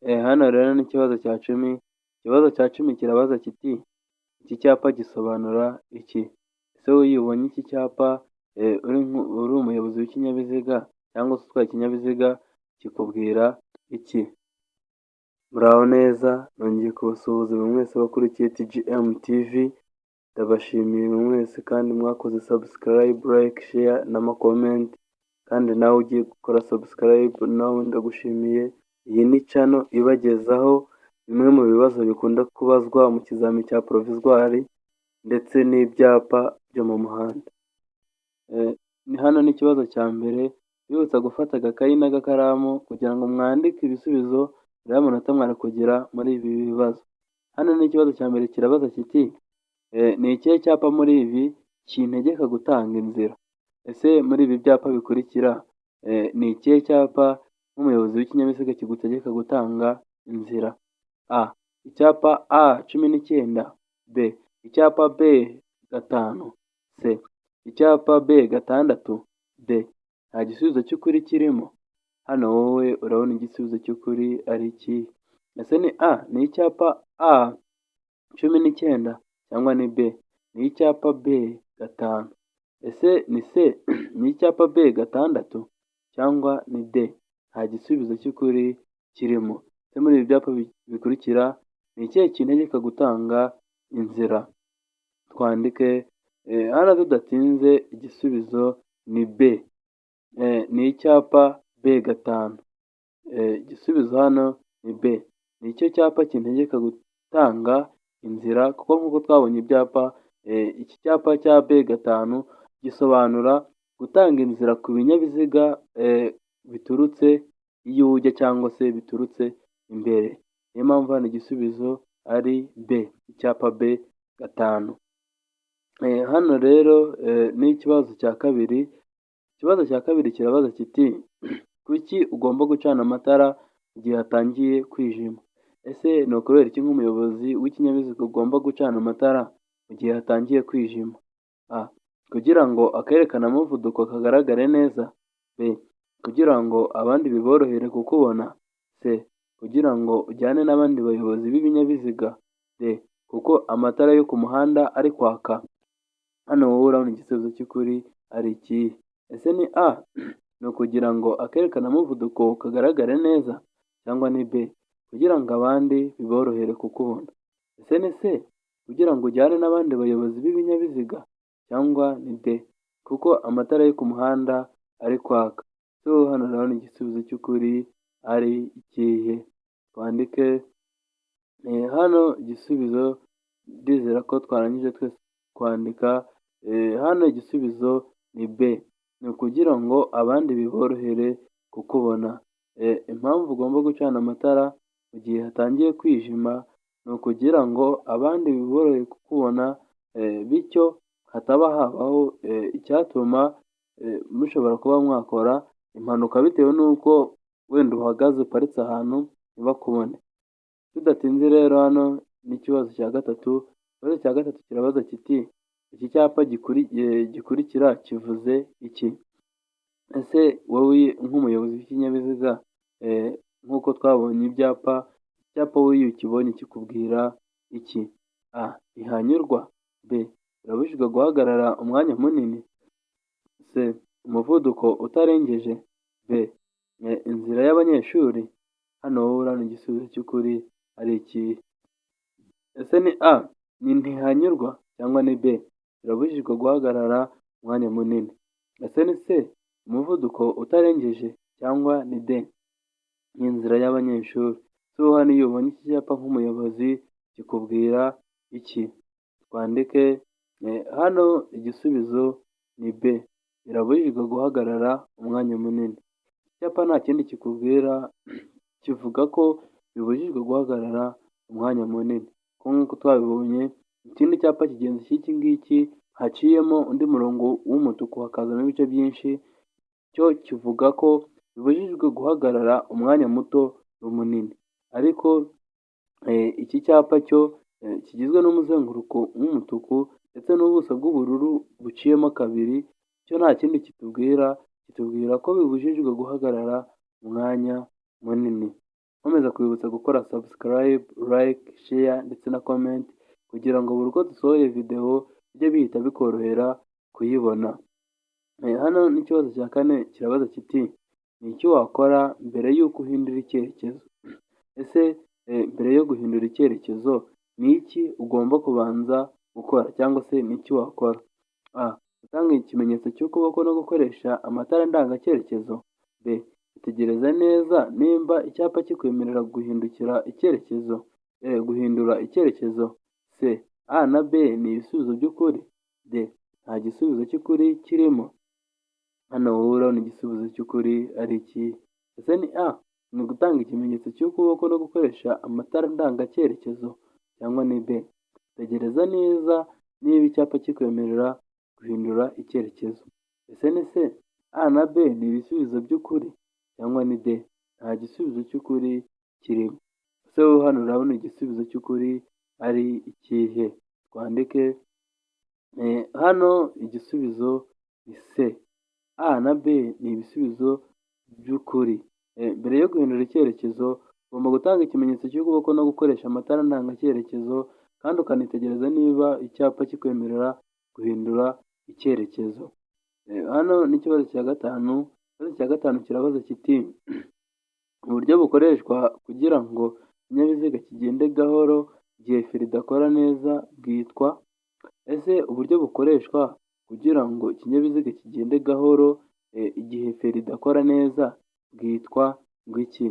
Hano rero ni ikibazo cya cumi. Ikibazo cya cumi kirabaza kiti iki cyapa gisobanura iki? Ese wowe iyo ubonye iki cyapa uri umuyobozi w'ikinyabiziga cyangwa se utwaye ikinyabiziga kikubwira iki? Muraho neza, nongeye kubasuhuza buri mwese bakurikiye TGM TV, ndabashimiye buri mwese kandi mwakoze subscribe, like, share n'amakomenti, kandi nawe ugiye gukora subscribe nawe ndagushimiye. Iyi ni channel ibagezaho bimwe mu bibazo bikunda kubazwa mu kizami cya provisoire ndetse n'ibyapa byo mu muhanda. Ni hano n'ikibazo cya mbere, bibutsa gufata agakayi n'agakaramu kugira ngo mwandike ibisubizo bya munota mwari kugira muri ibi bibazo. Hano n'ikibazo cya mbere kirabaza kiti ni ikihe cyapa muri ibi kintegeka gutanga inzira? Ese muri ibi byapa bikurikira ni ikihe cyapa nk'umuyobozi w'ikinyabiziga kigutegeka gutanga inzira? A. Icyapa A19, B. Icyapa B5, C. Icyapa B6, D. Nta gisubizo cy'ukuri kirimo. Hano wowe urabona igisubizo cy'ukuri ari iki? Ese ni A, ni icyapa A19 cyangwa ni B, ni icyapa B5? Ese ni C, ni icyapa B6 cyangwa ni D? Nta gisubizo cy'ukuri kirimo. Ese muri ibi byapa bikurikira ni ikihe kintegeka gutanga inzira? Twandike hano tudatinze, igisubizo ni B, ni icyapa B5. Igisubizo hano ni B, ni icyo cyapa kintegeka gutanga inzira, kuko nk'uko twabonye ibyapa, iki cyapa cya B5 gisobanura gutanga inzira ku binyabiziga biturutse iyo ujya cyangwa se biturutse imbere. Niyo mpamvu hano igisubizo ari B, icyapa B5. Hano rero n'ikibazo cya kabiri. Ikibazo cya kabiri kirabaza kiti kuki ugomba gucana amatara igihe hatangiye kwijima? Ese ni ukubera iki nk'umuyobozi w'ikinyabiziga ugomba gucana amatara mu gihe hatangiye kwijima? A. Kugira ngo akerekana umuvuduko kagaragare neza. B. Kugira ngo abandi biborohere kukubona. C. Kugira ngo ujyane n'abandi bayobozi b'ibinyabiziga. D. Kuko amatara yo ku muhanda ari kwaka. Hano wowe urabona igisubizo cy'ukuri ari iki? Ese ni A, ni ukugira ngo akerekana umuvuduko kagaragare neza, cyangwa ni B, kugira ngo abandi biborohere kukubona? Ese ni C, kugira ngo ujyane n'abandi bayobozi b'ibinyabiziga, cyangwa ni D, kuko amatara yo ku muhanda ari kwaka? So hano urabona igisubizo cy'ukuri ari ikihe? Twandike hano igisubizo, ndizera ko twarangije twese kwandika. Hano igisubizo ni B, ni ukugira ngo abandi biborohere kukubona. Impamvu ugomba gucana amatara mu gihe hatangiye kwijima ni ukugira ngo abandi biborohere kukubona, bityo hataba habaho icyatuma mushobora kuba mwakora impanuka bitewe n'uko wenda uhagaze uparitse ahantu ntibakubone. Tudatinze rero, hano n'ikibazo cya gatatu. Ikibazo cya gatatu kirabaza kiti iki cyapa gikurikira kivuze iki? Ese wowe nk'umuyobozi w'ikinyabiziga, nk'uko twabonye ibyapa wowe iyo ukibonye kikubwira iki? A. Ntihanyurwa. B. Birabujijwe guhagarara umwanya munini. C. Umuvuduko utarengeje. B. Inzira y'abanyeshuri. Hano wowe urabona igisubizo cy'ukuri ari iki? Ese ni A, ni ntihanyurwa, cyangwa ni B, birabujijwe guhagarara umwanya munini? Ese ni C, umuvuduko utarengeje, cyangwa ni D, ni inzira y'abanyeshuri? So hano iyo ubonye iki cyapa nk'umuyobozi kikubwira iki? Twandike hano igisubizo ni B, birabujijwe guhagarara umwanya munini. Icyapa nta kindi kikubwira, kivuga ko bibujijwe guhagarara umwanya munini. Nk'uko twabibonye, ikindi cyapa kigenzi cy'iki ngiki haciyemo undi murongo w'umutuku hakazamo ibice byinshi, cyo kivuga ko bibujijwe guhagarara umwanya muto n'umunini. Ariko iki cyapa cyo kigizwe n'umuzenguruko w'umutuku ndetse n'ubuso bw'ubururu buciyemo kabiri, cyo nta kindi kitubwira ko bibujijwe guhagarara umwanya munini. nkomeza kwibutsa gukora subscribe, like, share ndetse na comment kugira ngo buri uko dusohoye video bijye bihita bikorohera kuyibona. Hano n'ikibazo cya kane kirabaza kiti ni iki wakora mbere y'uko uhindura icyerekezo? Ese mbere yo guhindura icyerekezo ni iki ugomba kubanza gukora cyangwa se ni iki wakora? A. Gutanga ikimenyetso cy'ukuboko no gukoresha amatara ndangacyerekezo. B. Gutegereza neza nimba icyapa kikwemerera guhindura icyerekezo. C. A na B ni ibisubizo by'ukuri. D. Nta gisubizo cy'ukuri kirimo. Hano wowe urabona igisubizo cy'ukuri ari iki? Ese ni A, ni ugutanga ikimenyetso cy'ukuboko no gukoresha amatara ndangacyerekezo, cyangwa ni B, tegereza neza niba icyapa kikwemerera guhindura icyerekezo. Ese ni C, A na B ni ibisubizo by'ukuri, cyangwa ni D, nta gisubizo cy'ukuri kirimo. Ese wowe hano urabona igisubizo cy'ukuri ari ikihe? Twandike hano igisubizo ni C. A na B ni ibisubizo by'ukuri. Mbere yo guhindura icyerekezo ugomba gutanga ikimenyetso cy'ukuboko no gukoresha amatara ndangacyerekezo kandi ukanitegereza niba icyapa kikwemerera guhindura icyerekezo. Hano n'ikibazo cya gatanu. Ikibazo cya gatanu kirabaza kiti uburyo bukoreshwa kugira ngo ikinyabiziga kigende gahoro igihe feri idakora neza bwitwa? Ese uburyo bukoreshwa kugira ngo ikinyabiziga kigende gahoro igihe feri idakora neza bwitwa ngo iki?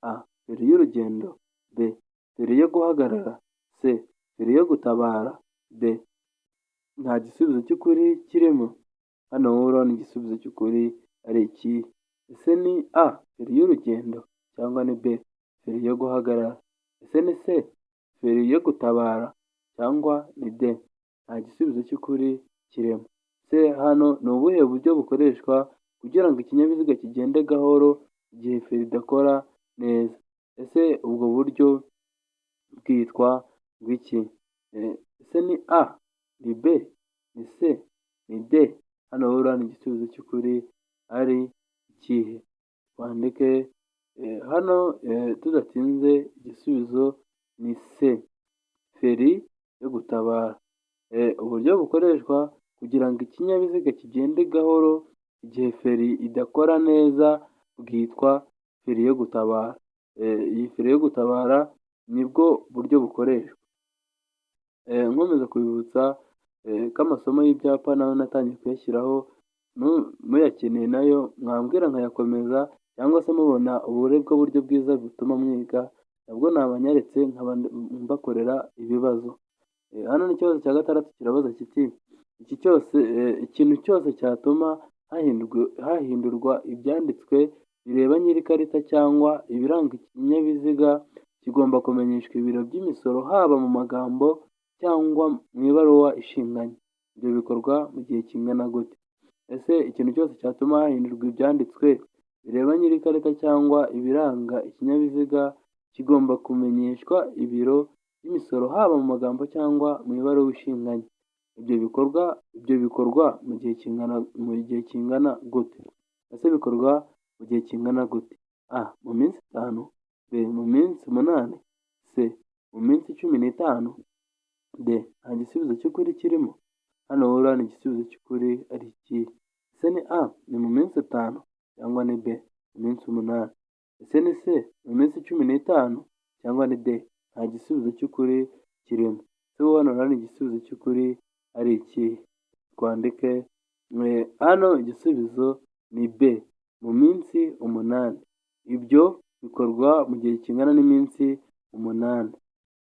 A. Feri y'urugendo. B. Feri yo guhagarara. C. Feri yo gutabara. D. Nta gisubizo cy'ukuri kirimo. Hano wowe urabona igisubizo cy'ukuri ari iki? Ese ni A. Feri y'urugendo, cyangwa ni B. Feri yo guhagarara. Ese ni C. Feri yo gutabara, cyangwa ni D. Nta gisubizo cy'ukuri kirimo. Se hano ni ubuhe buryo bukoreshwa kugira ngo ikinyabiziga kigende gahoro igihe feri idakora neza? Ese ubwo buryo bwitwa ngo iki? Ese ni A, ni B, ni C, ni D? Hano wowe urabona igisubizo cy'ukuri ari ikihe? Twandike hano tudatinze igisubizo ni C, feri yo gutabara. Uburyo bukoreshwa kugira ngo ikinyabiziga kigende gahoro igihe feri idakora neza bwitwa feri yo gutabara. Iyi feri yo gutabara nibwo buryo bukoreshwa. Nkomeza kubibutsa ko amasomo y'ibyapa nayo natangiye kuyashyiraho, muyakeneye nayo mwambwira nkayakomeza, cyangwa se mubona ubuhe buryo bwiza butuma mwiga nabwo nabanyaretse nkaba mbakorera ibibazo. Hano n'ikibazo cya gatandatu kirabaza kiti ikintu cyose cyatuma hahindurwa ibyanditswe bireba nyir'ikarita cyangwa ibiranga ikinyabiziga kigomba kumenyeshwa ibiro by'imisoro haba mu magambo cyangwa mu ibaruwa ishinganye. Ibyo bikorwa mu gihe kingana gute? Ese ikintu cyose cyatuma hahindurwa ibyanditswe bireba nyir'ikarita cyangwa ibiranga ikinyabiziga kigomba kumenyeshwa ibiro by'imisoro haba mu magambo cyangwa mu ibaruwa ishinganye. Ibyo bikorwa mu gihe kingana gute? Ese bikorwa mu gihe kingana gute? A. Mu minsi 5. B. Mu minsi 8. C. Mu minsi 15. D. Nta gisubizo cy'ukuri kirimo. Hano wowe urabona igisubizo cy'ukuri ari iki? Ese ni A. Ni mu minsi 5, cyangwa ni B. Mu minsi 8. Ese ni C. Mu minsi 15, cyangwa ni D. Nta gisubizo cy'ukuri kirimo. Ese wowe hano urabona igisubizo cy'ukuri ari iki? Twandike hano igisubizo ni B. Mu minsi 8. Ibyo bikorwa mu gihe kingana n'iminsi 8.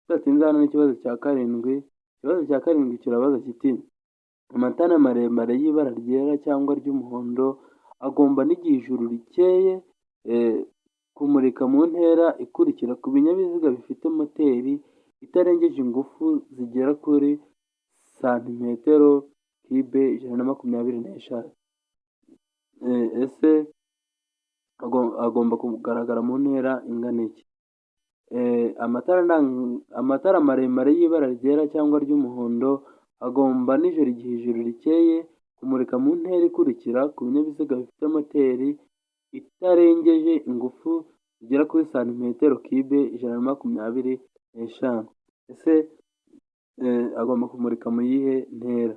Tudatinze hano n'ikibazo cya 7. Ikibazo cya 7 kirabaza kiti amatara maremare y'ibara ryera cyangwa ry'umuhondo agomba n'igihe ijuru rikeye kumurika mu ntera ikurikira ku binyabiziga bifite moteri itarengeje ingufu zigera kuri santimetero kibe 125. Ese agomba kugaragara mu ntera ingana iki? Amatara maremare y'ibara ryera cyangwa ry'umuhondo agomba nijoro igihe ijuru rikeye kumurika mu ntera ikurikira ku binyabiziga bifite moteri itarengeje ingufu bigera kuri santimetero kibe 125. Ese agomba kumurika mu yihe ntera?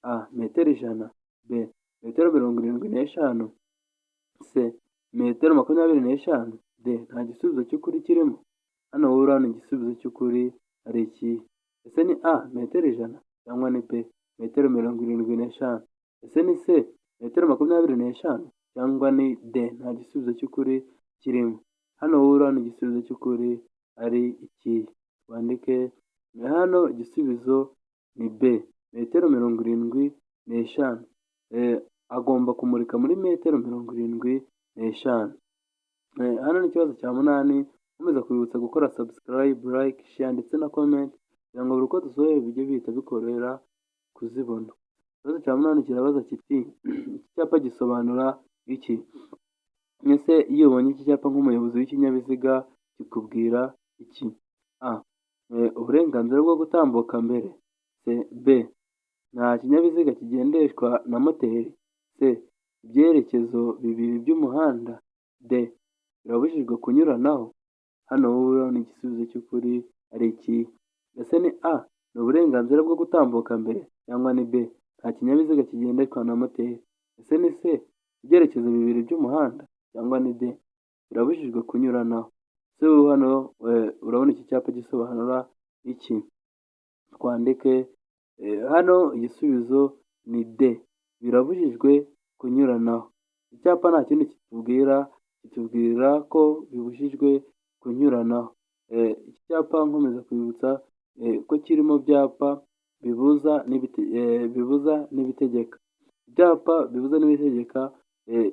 A. Metero 100. B. Metero 75. C. Metero 25. D. Nta gisubizo cy'ukuri kirimo. Hano wowe urabona igisubizo cy'ukuri ari ikihe? Ese ni A. Metero 100 cyangwa ni B. Metero 75. Ese ni C. Metero 25 cyangwa ni D. Nta gisubizo cy'ukuri kirimo. Hano wowe urabona igisubizo cy'ukuri ari ikihe? Wandike hano igisubizo ni B. Metero 75. Agomba kumurika muri metero 75. Hano ni ikibazo cya 8. Nkomeza kwibutsa gukora subscribe, like, share ndetse na comment kugira ngo buri uko dusohoye bijye bihita bikorohera kuzibona. Ikibazo cya 8 kirabaza kiti iki cyapa gisobanura iki? Ese iyo ubonye iki cyapa nk'umuyobozi w'ikinyabiziga kikubwira iki? A. Uburenganzira bwo gutambuka mbere. C. B. Nta kinyabiziga kigendeshwa na moteri. C. Ibyerekezo bibiri by'umuhanda. D. Birabujijwe kunyuranaho. Hano wowe urabona igisubizo cy'ukuri ari iki? Ese ni A. Ni uburenganzira bwo gutambuka mbere cyangwa ni B. Nta kinyabiziga kigendeshwa na moteri. Ese ni C. Ibyerekezo bibiri by'umuhanda cyangwa ni D. Birabujijwe kunyuranaho. Se wowe hano urabona iki cyapa gisobanura iki? Twandike hano igisubizo ni D. Birabujijwe kunyuranaho. Icyapa nta kindi kitubwira ko bibujijwe kunyuranaho. Iki cyapa nkomeza kwibutsa ko kiri mu byapa bibuza n'ibitegeka. Ibyapa bibuza n'ibitegeka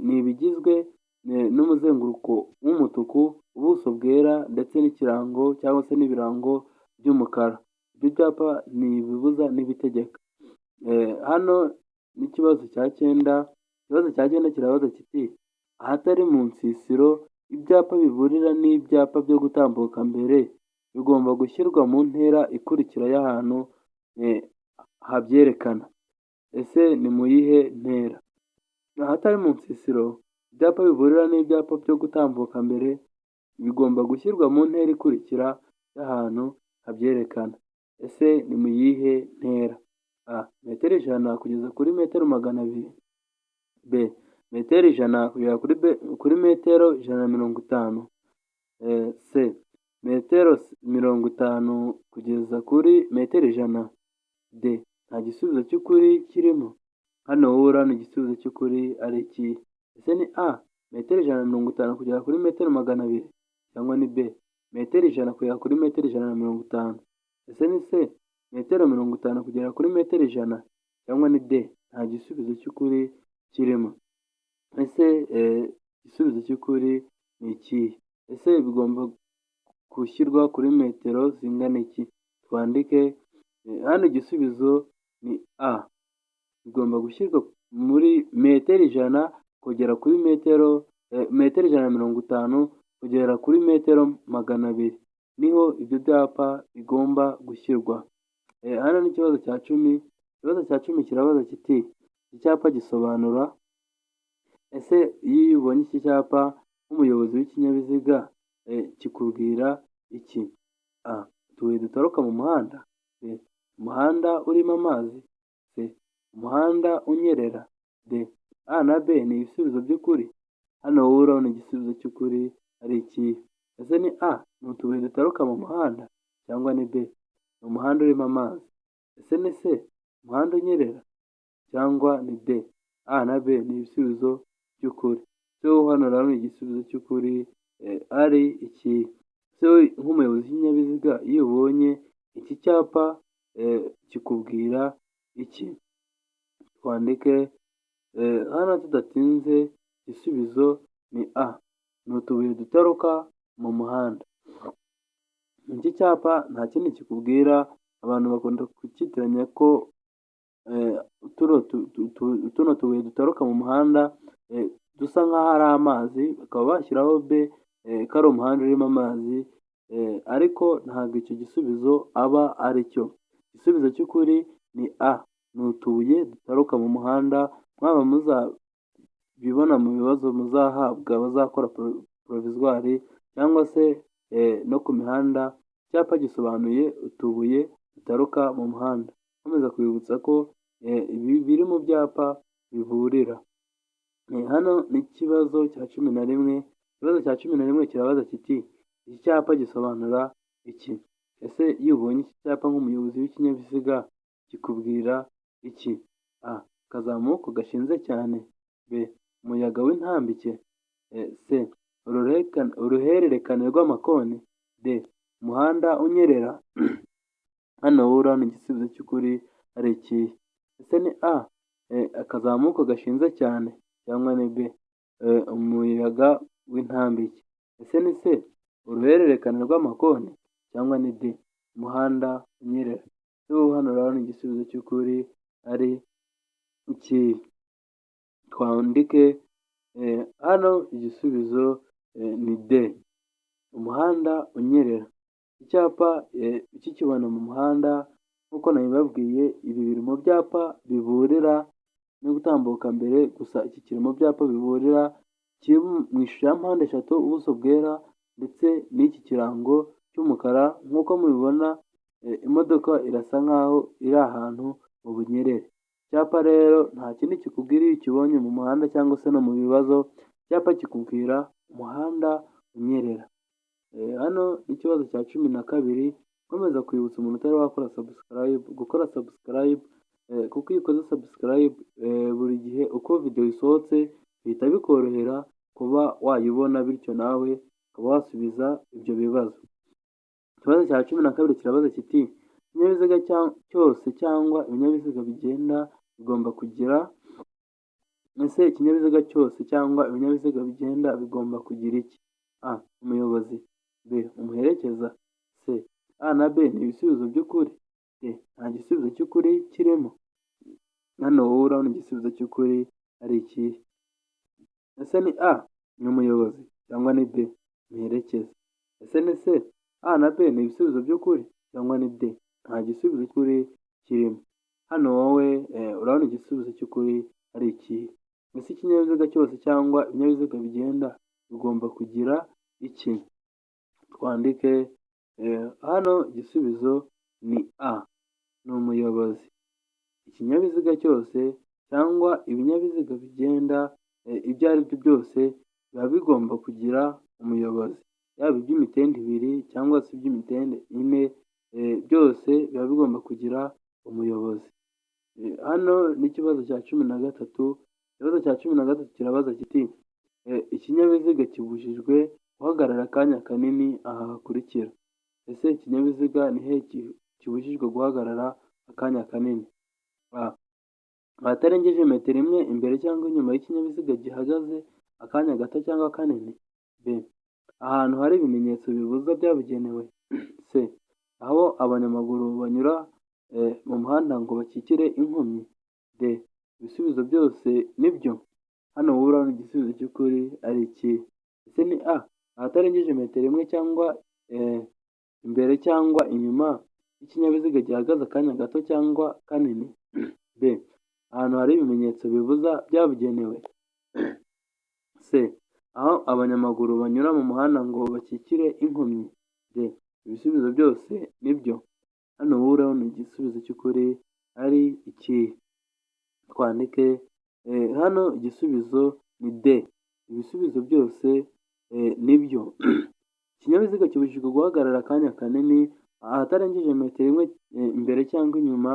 ni ibigizwe n'umuzenguruko w'umutuku, ubuso bwera ndetse n'ikirango cyangwa se n'ibirango by'umukara. Ibyo byapa ni ibibuza n'ibitegeka. Hano n'ikibazo cya 9. Ikibazo cya 9 kirabaza kiti ahatari mu nsisiro ibyapa biburira n'ibyapa byo gutambuka mbere bigomba gushyirwa mu ntera ikurikira y'ahantu habyerekana. Ese ni mu yihe ntera? Ahatari mu nsisiro ibyapa biburira n'ibyapa byo gutambuka mbere bigomba gushyirwa mu ntera ikurikira y'ahantu habyerekana. Ese ni mu yihe ntera? A. Metero 100 kugeza kuri metero 200. B. Metero 100 kugera kuri metero 150. C. Metero 50 kugeza kuri metero 100. D. Nta gisubizo cy'ukuri kirimo. Hano wowe urabona igisubizo cy'ukuri ari iki? Ese ni A. Metero 150 kugera kuri metero 200 cyangwa ni B. Metero 100 kugera kuri metero 150. Ese ni C. Metero 50 kugera kuri metero 100 cyangwa ni D. Nta gisubizo cy'ukuri kirimo. Ese igisubizo cy'ukuri ni ikihe? Ese bigomba gushyirwa kuri metero zingana iki? Twandike hano igisubizo ni A. Bigomba gushyirwa muri metero 100 kugera kuri metero 150 kugera kuri metero 200. Niho ibyo byapa bigomba gushyirwa. Hano n'ikibazo cya 10. Ikibazo cya 10 kirabaza kiti icyapa gisobanura. Ese iyo ubonye iki cyapa nk'umuyobozi w'ikinyabiziga kikubwira iki? A. Utubuye dutoroka mu muhanda. B. Umuhanda urimo amazi. C. Umuhanda unyerera. D. A na B ni ibisubizo by'ukuri. Hano wowe urabona igisubizo cy'ukuri ari iki? Ese ni A. Ni utubuye dutaruka mu muhanda cyangwa ni B. Ni umuhanda urimo amazi. Ese ni C. Umuhanda unyerera cyangwa ni D. A na B ni ibisubizo by'ukuri. So hano urabona igisubizo cy'ukuri ari iki? So nk'umuyobozi w'ikinyabiziga iyo ubonye iki cyapa kikubwira iki? Twandike hano tudatinze igisubizo ni A. Ni utubuye dutaruka mu muhanda. Iki cyapa nta kindi kikubwira. Abantu bakunda kukitiranya ko tuno tubuye dutaruka mu muhanda dusa nk'aho ari amazi, bakaba bashyiraho B ko ari umuhanda urimo amazi, ariko ntabwo icyo gisubizo aba ari cyo. Igisubizo cy'ukuri ni A. Ni utubuye dutaruka mu muhanda. Mwaba muzabibona mu bibazo muzahabwa bazakora provisoire cyangwa se no ku mihanda. Icyapa gisobanuye utubuye dutaruka mu muhanda. Nkomeza kwibutsa ko ibi biri mu byapa biburira. Hano ni ikibazo cya 11. Ikibazo cya 11 kirabaza kiti iki cyapa gisobanura iki? Ese iyo ubonye iki cyapa nk'umuyobozi w'ikinyabiziga kikubwira iki? A. Akazamuko gashinze cyane. B. Umuyaga w'intambike. C. Uruhererekane rw'amakoni. D. Umuhanda unyerera. Hano wowe urabona igisubizo cy'ukuri ari ikihe? Ese ni A. Akazamuko gashinze cyane, cyangwa ni B. Umuyaga w'intambike. Ese ni C. Uruhererekane rw'amakoni, cyangwa ni D. Umuhanda unyerera. Wowe hano urabona igisubizo cy'ukuri ari ikihe? Twandike hano igisubizo ni D. Umuhanda unyerera. Icyapa ukikibona mu muhanda nk'uko nabibabwiye, ibi biri mu byapa biburira no gutambuka mbere, gusa iki kiri mu byapa biburira, kiri mu ishusho ya mpande eshatu, ubuso bwera, ndetse n'iki kirango cy'umukara. Nk'uko mubibona, imodoka irasa nkaho iri ahantu mu bunyerere. Icyapa rero nta kindi kikubwira iyo ukibonye mu muhanda cyangwa se no mu bibazo. Icyapa kikubwira umuhanda unyerera. Hano n'ikibazo cya 12. Nkomeza kwibutsa umuntu utari wakora subscribe gukora subscribe, kuko iyo ukoze subscribe buri gihe uko video isohotse bihita bikorohera kuba wayibona, bityo nawe ukaba wasubiza ibyo bibazo. Ikibazo cya 12 kirabaza kiti ikinyabiziga cyose cyangwa ibinyabiziga bigenda bigomba kugira. Ese ikinyabiziga cyose cyangwa ibinyabiziga bigenda bigomba kugira iki? A. Umuyobozi. B. Umuherekeza. C. A na B ni ibisubizo by'ukuri. D. Nta gisubizo cy'ukuri kirimo. Hano wowe urabona igisubizo cy'ukuri ari ikihe? Ese ni A. Ni umuyobozi, cyangwa ni B. Umuherekeza. Ese ni C. A na B ni ibisubizo by'ukuri, cyangwa ni D. Nta gisubizo cy'ukuri kirimo. Hano wowe urabona igisubizo cy'ukuri ari ikihe? Ese ikinyabiziga cyose cyangwa ibinyabiziga bigenda bigomba kugira iki? Twandike hano igisubizo ni A. Ni umuyobozi. Ikinyabiziga cyose cyangwa ibinyabiziga bigenda ibyo ari byo byose biba bigomba kugira umuyobozi. Yaba iby'imitende 2 cyangwa se iby'imitende 4, byose biba bigomba kugira umuyobozi. Hano n'ikibazo cya 13. Ikibazo cya 13 kirabaza kiti ikinyabiziga kibujijwe guhagarara akanya kanini aha hakurikira. Ese ikinyabiziga ni he kibujijwe guhagarara akanya kanini? A. Ahatarengeje metero 1 imbere cyangwa inyuma y'ikinyabiziga gihagaze akanya gato cyangwa kanini. B. Ahantu hari ibimenyetso bibuza byabugenewe. C. Aho abanyamaguru banyura mu muhanda ngo bakikire inkomyi. D. Ibisubizo byose nibyo. Hano wowe urabona igisubizo cy'ukuri ari iki? Ese ni A. Ahatarengeje metero 1 cyangwa imbere cyangwa inyuma y'ikinyabiziga gihagaze akanya gato cyangwa kanini. B. Ahantu hari ibimenyetso bibuza byabugenewe. C. Aho abanyamaguru banyura mu muhanda ngo bakikire inkomyi. D. Ibisubizo byose nibyo. Hano wowe urabona igisubizo cy'ukuri ari iki? Twandike hano igisubizo ni D. Ibisubizo byose nibyo. Ikinyabiziga kibujijwe guhagarara akanya kanini ahatarengeje metero 1 imbere cyangwa inyuma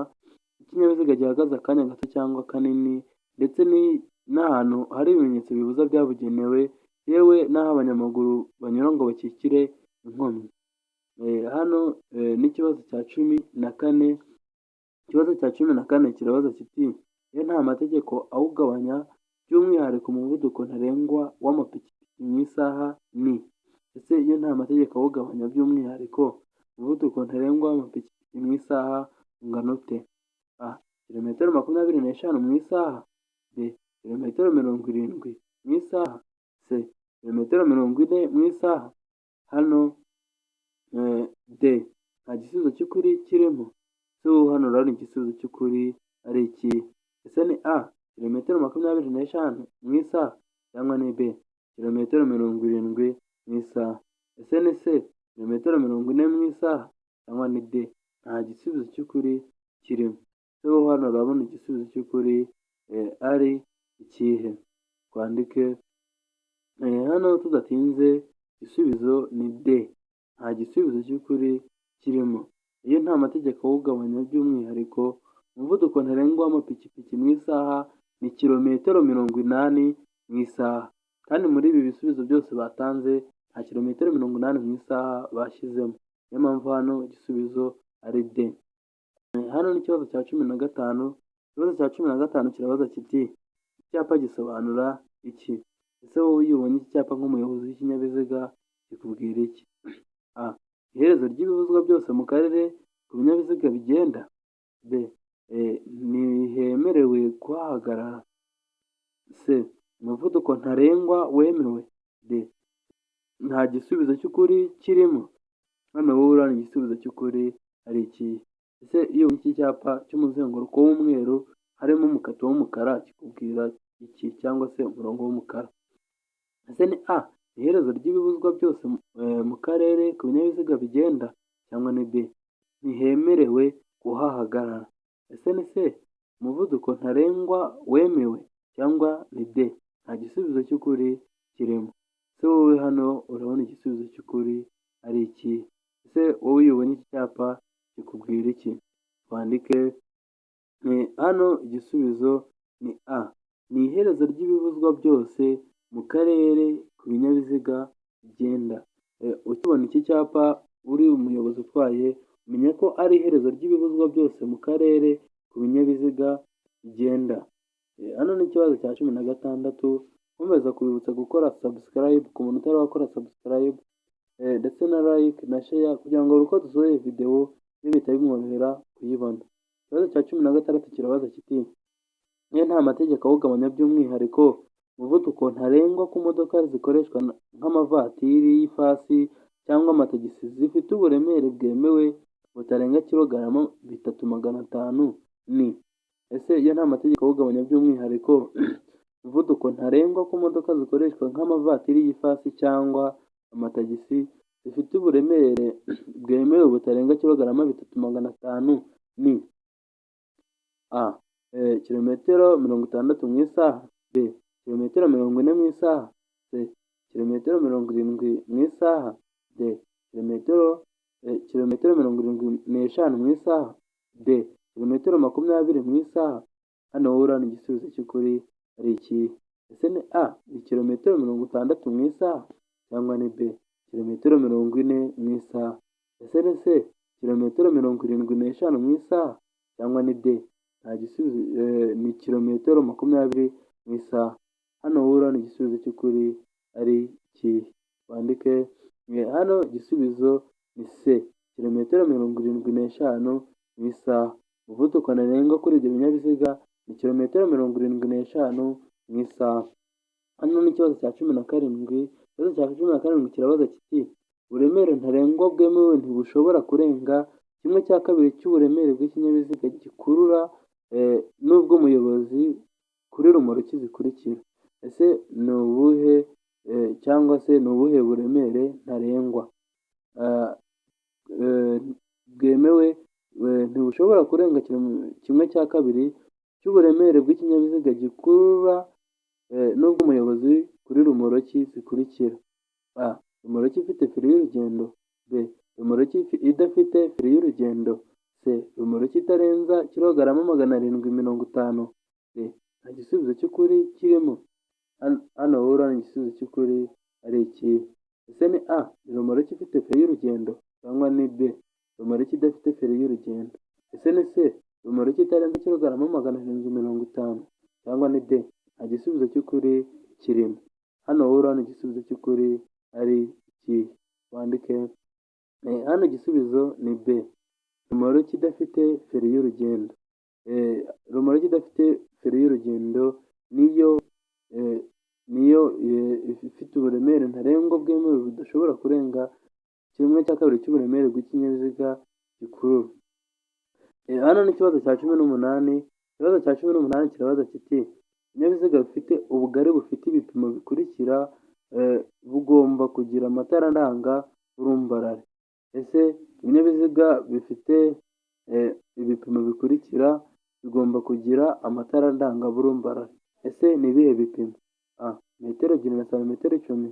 y'ikinyabiziga gihagaze akanya gato cyangwa kanini, ndetse n'ahantu hari ibimenyetso bibuza byabugenewe, yewe n'aho abanyamaguru banyura ngo bakikire inkomyi. Hano n'ikibazo cya 14. Ikibazo cya 14 kirabaza kiti iyo nta mategeko awugabanya, by'umwihariko umuvuduko ntarengwa w'amapikipiki mu isaha ni. Ese iyo nta mategeko awugabanya by'umwihariko umuvuduko ntarengwa w'amapikipiki mu isaha ungana ute? A. Kilometero 25 mu isaha. B. Kilometero 70 mu isaha. C. Kilometero 40 mu isaha. Hano D. Nta gisubizo cy'ukuri kirimo. So hano urabona igisubizo cy'ukuri ari iki? Ese ni A. Kilometero 25 mu isaha, cyangwa ni B. Kilometero 70 mu isaha. ese ni C ibirometero 40 mu isaha cyangwa ni D? Nta gisubizo cy'ukuri kirimo. So hano urabona igisubizo cy'ukuri ari ikihe? Twandike hano tudatinze, igisubizo ni D. Nta gisubizo cy'ukuri kirimo. Iyo nta mategeko awugabanya by'umwihariko, umuvuduko ntarengwa w'amapikipiki mu isaha ni kilometero 80 mu isaha. Kandi muri ibi bisubizo byose batanze nta kilometero 80 mu isaha bashyizemo. Niyo mpamvu hano igisubizo ari D. Hano ni ikibazo cya 15. Ikibazo cya 15 kirabaza kiti icyapa gisobanura iki? Ese wowe iyo ubonye iki cyapa nk'umuyobozi w'ikinyabiziga kikubwira iki? A. Iherezo ry'ibibuzwa byose mu karere ku binyabiziga bigenda. B. Ntihemerewe kuhahagarara. C. Umuvuduko ntarengwa wemewe. D. Nta gisubizo cy'ukuri kirimo. Hano wowe urabona igisubizo cy'ukuri ari iki? Ese iyo ubonye iki cyapa cy'umuzenguruko w'umweru harimo umukato w'umukara kikubwira iki, cyangwa se umurongo w'umukara? Ese ni A. Iherezo ry'ibibuzwa byose mu karere ku binyabiziga bigenda, cyangwa ni B. Ntihemerewe kuhahagarara. Ese ni C. Umuvuduko ntarengwa wemewe, cyangwa ni D. Nta gisubizo cy'ukuri kirimo. Ese wowe hano urabona igisubizo cy'ukuri ari iki? Ese wowe iyo ubonye iki cyapa kikubwira iki? Twandike hano igisubizo ni A. Ni iherezo ry'ibibuzwa byose mu karere ku binyabiziga bigenda. Ukibona iki cyapa uri umuyobozi utwaye, umenya ko ari iherezo ry'ibibuzwa byose mu karere ku binyabiziga bigenda. Hano ni ikibazo cya 16. Nkomeza kubibutsa gukora subscribe ku muntu utari wakora subscribe, ndetse na like na share kugira ngo uko dusohoye video bihita bimworohera kuyibona. Ikibazo cya 16 kirabaza kiti iyo nta mategeko awugabanya by'umwihariko, umuvuduko ntarengwa ku modoka zikoreshwa nk'amavatiri y'ifasi cyangwa amatagisi zifite uburemere bwemewe butarenga kilogarama 3500 ni? Ese iyo nta mategeko awugabanya by'umwihariko, umuvuduko ntarengwa ku modoka zikoreshwa nk'amavatiri y'ifasi cyangwa amatagisi zifite uburemere bwemewe butarenga kilogarama 3500 ni? A. Kilometero 60 mu isaha. B. Kilometero 40 mu isaha. C. Kilometero 70 mu isaha. D. Kilometero 75 mu isaha. D. Kilometero 20 mu isaha. Hano wowe urabona igisubizo cy'ukuri ari iki? Ese ni A. Ni kilometero 60 mu isaha, cyangwa ni B. Kilometero 40 mu isaha. Ese ni C. Kilometero 75 mu isaha, cyangwa ni D. Nta gisubizo, ni kilometero 20 mu isaha. Hano wowe urabona igisubizo cy'ukuri ari iki? Wandike hano igisubizo ni C. Kilometero 75 mu isaha. Umuvuduko ntarengwa kuri ibyo binyabiziga ni kilometero 75 mu isaha. Hano ni ikibazo cya 17. Ikibazo cya 17 kirabaza kiti uburemere ntarengwa bwemewe ntibushobora kurenga 1/2 cy'uburemere bw'ikinyabiziga gikurura n'ubwo umuyobozi kuri rumoroki zikurikira. Ese ni ubuhe cyangwa se ni ubuhe buremere ntarengwa bwemewe ntibushobora kurenga 1/2 cy'uburemere bw'ikinyabiziga gikurura n'ubwo umuyobozi kuri rumoroki zikurikira? A. Rumoroki ifite feri y'urugendo. B. Rumoroki idafite feri y'urugendo. C. Rumoroki itarenza kilogarama 750. D. Nta gisubizo cy'ukuri kirimo. Hano wowe urabona igisubizo cy'ukuri ari iki? Ese ni A. Ni rumoroki ifite feri y'urugendo, cyangwa ni B. Rumoroki idafite feri y'urugendo. Ese ni C. Rumoroki itarenza kilogarama 750, cyangwa ni D. Nta gisubizo cy'ukuri kirimo. Hano wowe urabona igisubizo cy'ukuri ari iki? Wandike hano igisubizo ni B. Rumoroki idafite feri y'urugendo. Rumoroki idafite feri y'urugendo niyo ifite uburemere ntarengwa bwemewe budashobora kurenga 1/2 cy'uburemere bw'ikinyabiziga gikurura. Hano ni ikibazo cya 18. Ikibazo cya 18 kirabaza kiti ibinyabiziga bifite ubugari bufite ibipimo bikurikira bugomba kugira amatara ndanga burumbarare. Ese ibinyabiziga bifite ibipimo bikurikira bigomba kugira amatara ndanga burumbarare. Ese ni ibihe bipimo? A. Metero ebyiri na santimetero icumi.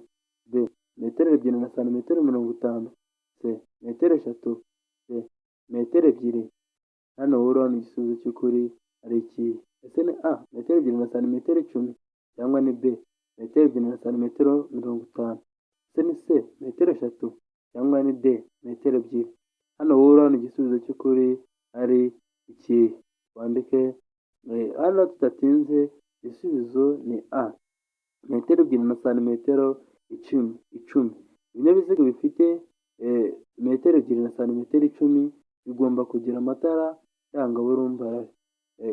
B. Metero ebyiri na santimetero mirongo itanu. C. Metero eshatu. D. Metero ebyiri. Hano wowe urabona igisubizo cy'ukuri ari ikihe? Ese ni A. Metero ebyiri na santimetero icumi cyangwa ni B. Metero ebyiri na santimetero mirongo itanu. Ese ni C. Metero eshatu cyangwa ni D. Metero ebyiri. Hano wowe urabona igisubizo cy'ukuri ari ikihe? Wandike hano tudatinze, igisubizo ni A. Metero ebyiri na santimetero icumi. Ibinyabiziga bifite metero ebyiri na santimetero icumi bigomba kugira amatara ndangaburumbarare.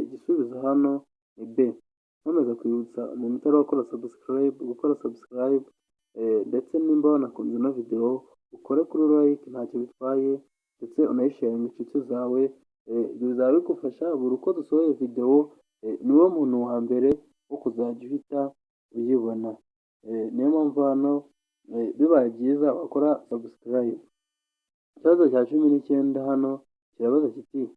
Igisubizo hano ni B. Nkomeza kwibutsa umuntu utari wakora subscribe ndetse nimba wanakunze ino video ukore kuri like ntacyo bitwaye, ndetse unayisharinge inshuti zawe. Bizaba bigufasha buri uko dusohoye video niwo muntu wa mbere wo kuzajya uhita uyibona. Niyo mpamvu hano bibaye byiza wakora subscribe. Ikibazo cya 19 hano kirabaza kiti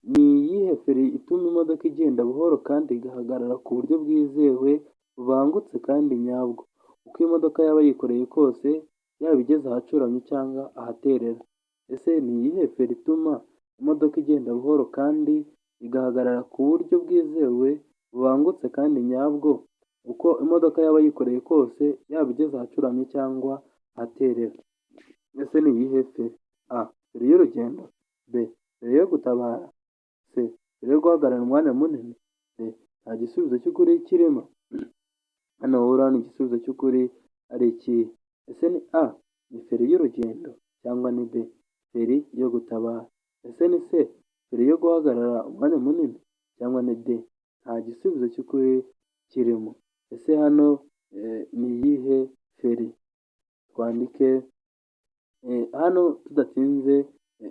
ni iyihe feri ituma imodoka igenda buhoro kandi igahagarara ku buryo bwizewe bubangutse kandi nyabwo, uko imodoka yaba yikoreye kose, yaba igeze ahacuramye cyangwa ahaterera? Ese ni iyihe feri ituma imodoka igenda buhoro kandi igahagarara ku buryo bwizewe bubangutse kandi nyabwo, uko imodoka yaba yikoreye kose, yaba igeze ahacuramye cyangwa ahaterera? Ese ni iyihe feri? A. Feri y'urugendo. B. Feri yo gutabara. C. Feri yo guhagarara umwanya munini. D. Nta gisubizo cy'ukuri kirimo. Hano wowe urabona igisubizo cy'ukuri ari ikihe? Ese ni A. Ni feri y'urugendo cyangwa ni B. Feri yo gutabara. Ese ni C. Feri yo guhagarara umwanya munini cyangwa ni D. Nta gisubizo cy'ukuri kirimo. Ese hano ni iyihe feri? Twandike hano tudatinze,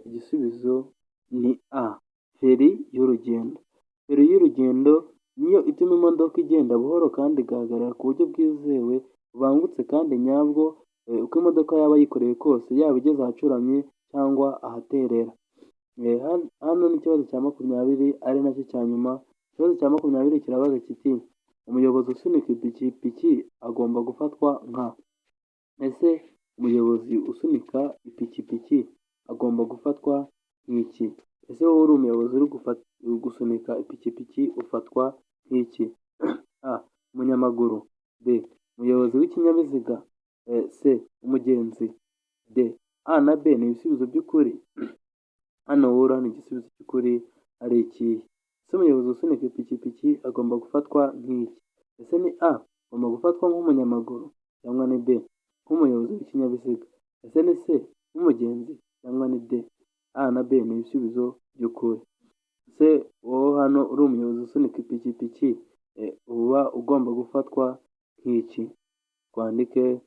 igisubizo ni A. Feri y'urugendo. Feri y'urugendo niyo ituma imodoka igenda buhoro kandi igahagarara ku buryo bwizewe bubangutse kandi nyabwo, uko imodoka yaba yikoreye kose, yaba igeze ahacuramye cyangwa ahaterera. Hano ni ikibazo cya 20 ari nacyo cya nyuma. Ikibazo cya 20 kirabaza kiti umuyobozi usunika ipikipiki agomba gufatwa nka. Ese umuyobozi usunika ipikipiki agomba gufatwa nk'iki? Ese wowe uri umuyobozi uri gusunika ipikipiki ufatwa nk'iki? A. Umunyamaguru. B. Umuyobozi w'ikinyabiziga. C. Umugenzi. D. A na B ni ibisubizo by'ukuri. Hano wowe urabona igisubizo cy'ukuri ari ikihe? Ese umuyobozi usunika ipikipiki agomba gufatwa nk'iki? Ese ni A. Agomba gufatwa nk'umunyamaguru cyangwa ni B. Nk'umuyobozi w'ikinyabiziga? Ese ni C. Nk'umugenzi cyangwa ni D. A na B ni ibisubizo by'ukuri. Ese wowe hano uri umuyobozi usunika ipikipiki uba ugomba gufatwa nk'iki? Twandike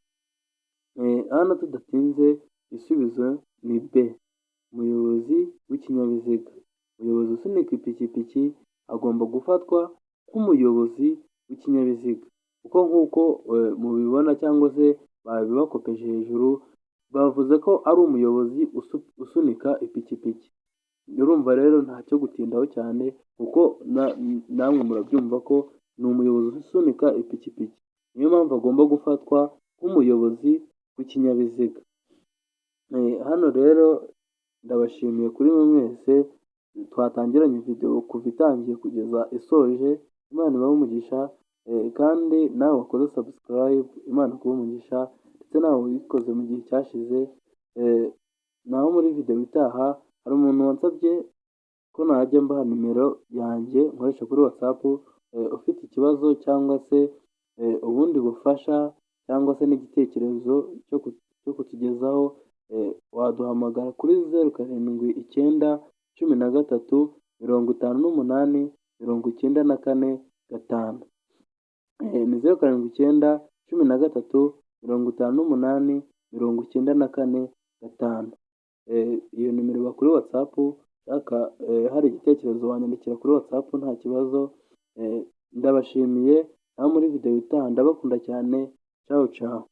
hano tudatinze, igisubizo ni B. Umuyobozi w'ikinyabiziga. Umuyobozi usunika ipikipiki agomba gufatwa nk'umuyobozi w'ikinyabiziga, kuko nk'uko mubibona cyangwa se babibakopeje hejuru, bavuze ko ari umuyobozi usunika ipikipiki. Urumva rero ntacyo gutindaho cyane, kuko namwe murabyumva ko ni umuyobozi usunika ipikipiki, niyo mpamvu agomba gufatwa nk'umuyobozi w'ikinyabiziga. Hano rero ndabashimiye kuri mwe mwese twatangiranye video kuva itangiye kugeza isoje. Imana ibahe umugisha, kandi nawe wakoze subscribe, Imana ikuhe umugisha, ndetse nawe wabikoze mu gihe cyashize. Naho muri video itaha hari umuntu wansabye ko najya mbaha nimero yanjye nkoresha kuri WhatsApp, ufite ikibazo cyangwa se ubundi bufasha cyangwa se n'igitekerezo cyo kutugezaho, waduhamagara kuri 07 913 58 94 5. Ni 07 913 58 94 5. Iyo nimero iba kuri WhatsApp. Hari igitekerezo wanyandikira kuri WhatsApp nta kibazo. Ndabashimiye, naho muri video itaha ndabakunda cyane. Ciao ciao.